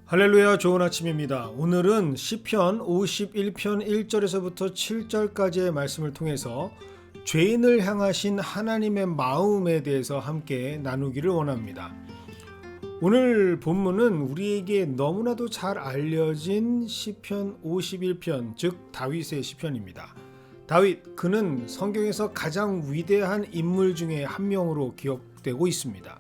할렐루야, 좋은 아침입니다. 오늘은 시편 51편 1절에서부터 7절까지의 말씀을 통해서 죄인을 향하신 하나님의 마음에 대해서 함께 나누기를 원합니다. 오늘 본문은 우리에게 너무나도 잘 알려진 시편 51편, 즉 다윗의 시편입니다. 다윗, 그는 성경에서 가장 위대한 인물 중에 한 명으로 기억되고 있습니다.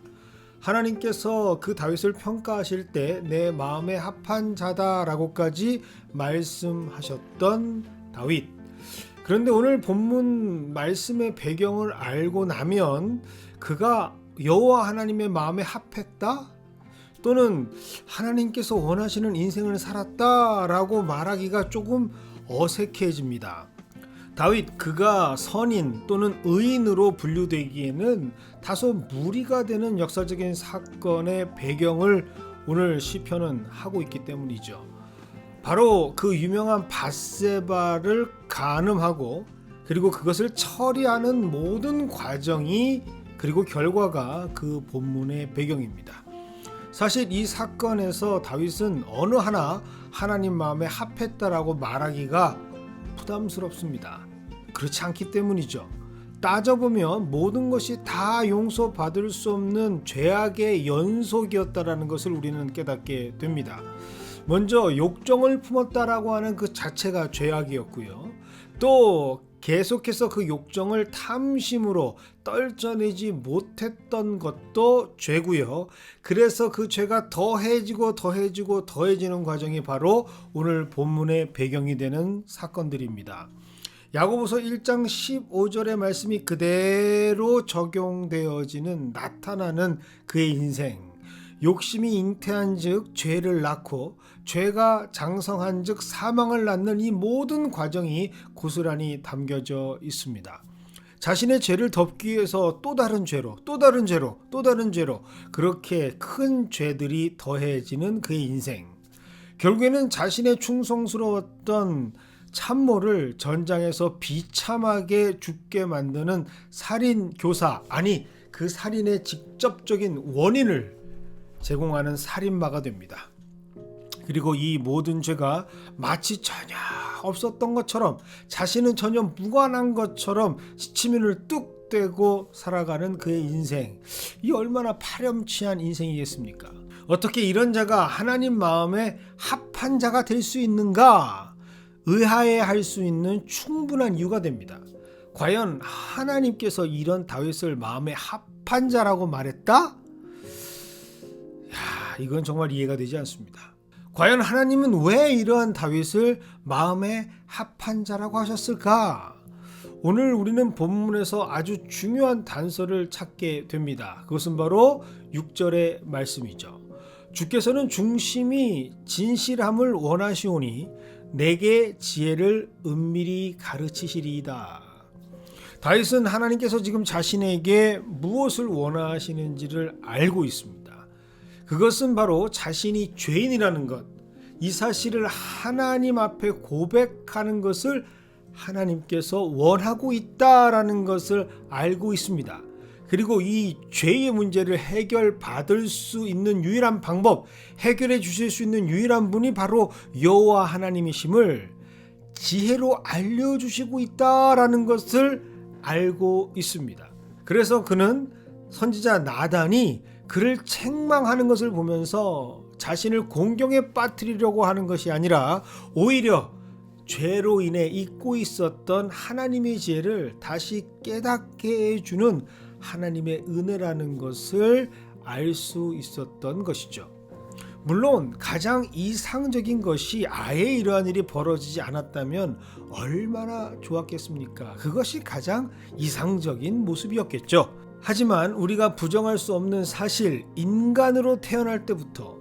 하나님께서 그 다윗을 평가하실 때 내 마음에 합한 자다라고까지 말씀하셨던 다윗. 그런데 오늘 본문 말씀의 배경을 알고 나면 그가 여호와 하나님의 마음에 합했다? 또는 하나님께서 원하시는 인생을 살았다라고 말하기가 조금 어색해집니다. 다윗, 그가 선인 또는 의인으로 분류되기에는 다소 무리가 되는 역사적인 사건의 배경을 오늘 시편은 하고 있기 때문이죠. 바로 그 유명한 밧세바를 간음하고 그리고 그것을 처리하는 모든 과정이 그리고 결과가 그 본문의 배경입니다. 사실 이 사건에서 다윗은 어느 하나 하나님 마음에 합했다라고 말하기가 부담스럽습니다. 그렇지 않기 때문이죠. 따져보면 모든 것이 다 용서받을 수 없는 죄악의 연속이었다라는 것을 우리는 깨닫게 됩니다. 먼저 욕정을 품었다라고 하는 그 자체가 죄악이었고요. 또 계속해서 그 욕정을 탐심으로 떨쳐내지 못했던 것도 죄고요. 그래서 그 죄가 더해지는 과정이 바로 오늘 본문의 배경이 되는 사건들입니다. 야고보서 1장 15절의 말씀이 그대로 적용되어지는 나타나는 그의 인생. 욕심이 잉태한 즉 죄를 낳고 죄가 장성한 즉 사망을 낳는 이 모든 과정이 고스란히 담겨져 있습니다. 자신의 죄를 덮기 위해서 또 다른 죄로 그렇게 큰 죄들이 더해지는 그의 인생. 결국에는 자신의 충성스러웠던 참모를 전장에서 비참하게 죽게 만드는 살인 교사, 아니 그 살인의 직접적인 원인을 제공하는 살인마가 됩니다. 그리고 이 모든 죄가 마치 전혀 없었던 것처럼, 자신은 전혀 무관한 것처럼 시치미를 뚝 떼고 살아가는 그의 인생. 이 얼마나 파렴치한 인생이겠습니까? 어떻게 이런 자가 하나님 마음에 합한 자가 될 수 있는가? 의아해할 수 있는 충분한 이유가 됩니다. 과연 하나님께서 이런 다윗을 마음에 합한 자라고 말했다? 이건 정말 이해가 되지 않습니다. 과연 하나님은 왜 이러한 다윗을 마음에 합한 자라고 하셨을까? 오늘 우리는 본문에서 아주 중요한 단서를 찾게 됩니다. 그것은 바로 6절의 말씀이죠. 주께서는 중심이 진실함을 원하시오니 내게 지혜를 은밀히 가르치시리이다. 다윗은 하나님께서 지금 자신에게 무엇을 원하시는지를 알고 있습니다. 그것은 바로 자신이 죄인이라는 것, 이 사실을 하나님 앞에 고백하는 것을 하나님께서 원하고 있다라는 것을 알고 있습니다. 그리고 이 죄의 문제를 해결받을 수 있는 유일한 방법, 해결해 주실 수 있는 유일한 분이 바로 여호와 하나님이심을 지혜로 알려주시고 있다라는 것을 알고 있습니다. 그래서 그는 선지자 나단이 그를 책망하는 것을 보면서 자신을 공경에 빠뜨리려고 하는 것이 아니라 오히려 죄로 인해 잊고 있었던 하나님의 지혜를 다시 깨닫게 해주는 하나님의 은혜라는 것을 알 수 있었던 것이죠. 물론 가장 이상적인 것이 아예 이러한 일이 벌어지지 않았다면 얼마나 좋았겠습니까? 그것이 가장 이상적인 모습이었겠죠. 하지만 우리가 부정할 수 없는 사실, 인간으로 태어날 때부터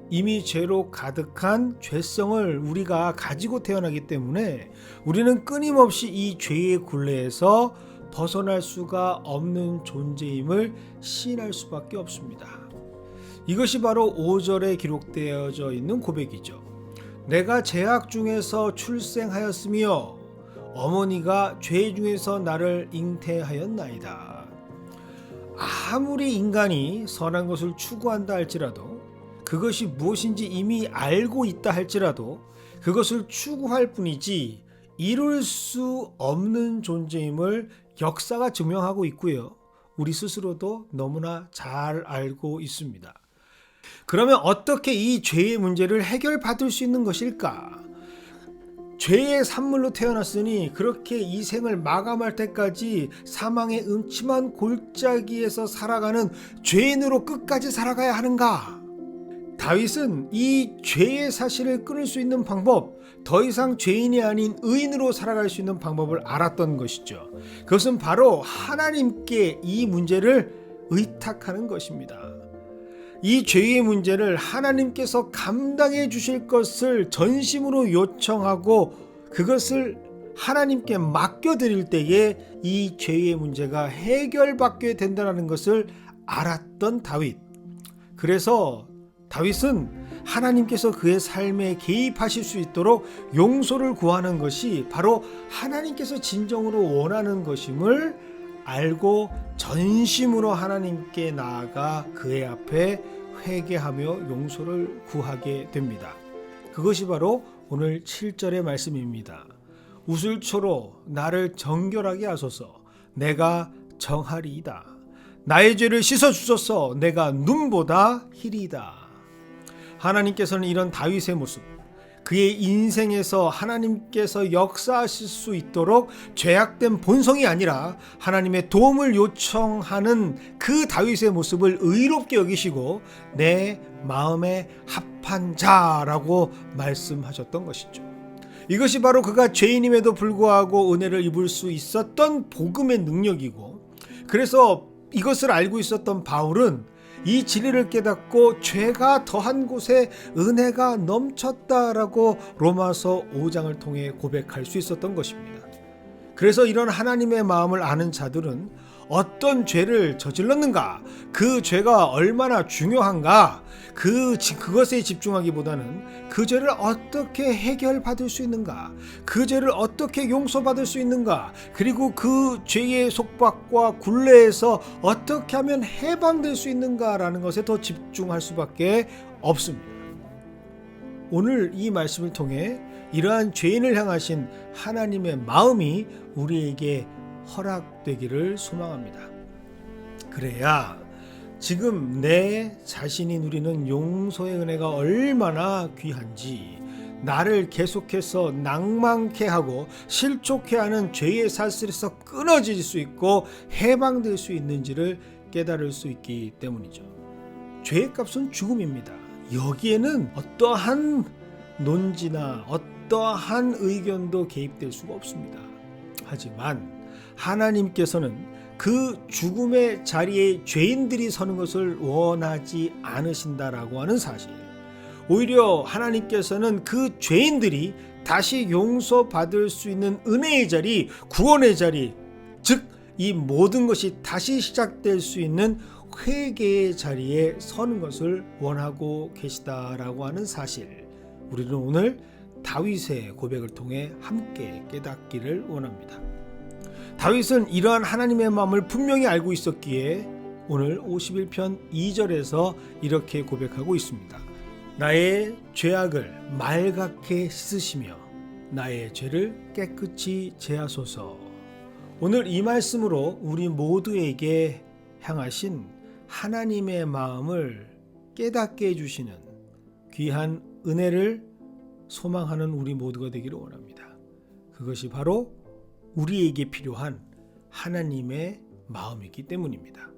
이미 죄로 가득한 죄성을 우리가 가지고 태어나기 때문에 우리는 끊임없이 이 죄의 굴레에서 벗어날 수가 없는 존재임을 시인할 수밖에 없습니다. 이것이 바로 5절에 기록되어져 있는 고백이죠. 내가 죄악 중에서 출생하였으며 어머니가 죄 중에서 나를 잉태하였나이다. 아무리 인간이 선한 것을 추구한다 할지라도, 그것이 무엇인지 이미 알고 있다 할지라도 그것을 추구할 뿐이지 이룰 수 없는 존재임을 역사가 증명하고 있고요. 우리 스스로도 너무나 잘 알고 있습니다. 그러면 어떻게 이 죄의 문제를 해결받을 수 있는 것일까? 죄의 산물로 태어났으니 그렇게 이 생을 마감할 때까지 사망의 음침한 골짜기에서 살아가는 죄인으로 끝까지 살아가야 하는가? 다윗은 이 죄의 사실을 끊을 수 있는 방법, 더 이상 죄인이 아닌 의인으로 살아갈 수 있는 방법을 알았던 것이죠. 그것은 바로 하나님께 이 문제를 의탁하는 것입니다. 이 죄의 문제를 하나님께서 감당해 주실 것을 전심으로 요청하고 그것을 하나님께 맡겨드릴 때에 이 죄의 문제가 해결받게 된다는 것을 알았던 다윗. 그래서 다윗은 하나님께서 그의 삶에 개입하실 수 있도록 용서를 구하는 것이 바로 하나님께서 진정으로 원하는 것임을 알고 전심으로 하나님께 나아가 그의 앞에 회개하며 용서를 구하게 됩니다. 그것이 바로 오늘 7절의 말씀입니다. 우슬초로 나를 정결하게 하소서. 내가 정하리이다. 나의 죄를 씻어주소서. 내가 눈보다 희리이다. 하나님께서는 이런 다윗의 모습, 그의 인생에서 하나님께서 역사하실 수 있도록 죄악된 본성이 아니라 하나님의 도움을 요청하는 그 다윗의 모습을 의롭게 여기시고 내 마음에 합한 자라고 말씀하셨던 것이죠. 이것이 바로 그가 죄인임에도 불구하고 은혜를 입을 수 있었던 복음의 능력이고, 그래서 이것을 알고 있었던 바울은 이 진리를 깨닫고 죄가 더한 곳에 은혜가 넘쳤다라고 로마서 5장을 통해 고백할 수 있었던 것입니다. 그래서 이런 하나님의 마음을 아는 자들은 어떤 죄를 저질렀는가, 그 죄가 얼마나 중요한가, 그것에 집중하기보다는 그 죄를 어떻게 해결받을 수 있는가, 그 죄를 어떻게 용서받을 수 있는가, 그리고 그 죄의 속박과 굴레에서 어떻게 하면 해방될 수 있는가라는 것에 더 집중할 수밖에 없습니다. 오늘 이 말씀을 통해 이러한 죄인을 향하신 하나님의 마음이 우리에게 허락되기를 소망합니다. 그래야 지금 내 자신이 누리는 용서의 은혜가 얼마나 귀한지, 나를 계속해서 낭만케 하고 실족해 하는 죄의 사슬에서 끊어질 수 있고 해방될 수 있는지를 깨달을 수 있기 때문이죠. 죄의 값은 죽음입니다. 여기에는 어떠한 논지나 어떠한 의견도 개입될 수가 없습니다. 하지만 하나님께서는 그 죽음의 자리에 죄인들이 서는 것을 원하지 않으신다라고 하는 사실, 오히려 하나님께서는 그 죄인들이 다시 용서받을 수 있는 은혜의 자리, 구원의 자리, 즉 이 모든 것이 다시 시작될 수 있는 회개의 자리에 서는 것을 원하고 계시다라고 하는 사실, 우리는 오늘 다윗의 고백을 통해 함께 깨닫기를 원합니다. 다윗은 이러한 하나님의 마음을 분명히 알고 있었기에 오늘 51편 2절에서 이렇게 고백하고 있습니다. 나의 죄악을 말갛게 씻으시며 나의 죄를 깨끗이 제하소서. 오늘 이 말씀으로 우리 모두에게 향하신 하나님의 마음을 깨닫게 해주시는 귀한 은혜를 소망하는 우리 모두가 되기를 원합니다. 그것이 바로 우리에게 필요한 하나님의 마음이기 때문입니다.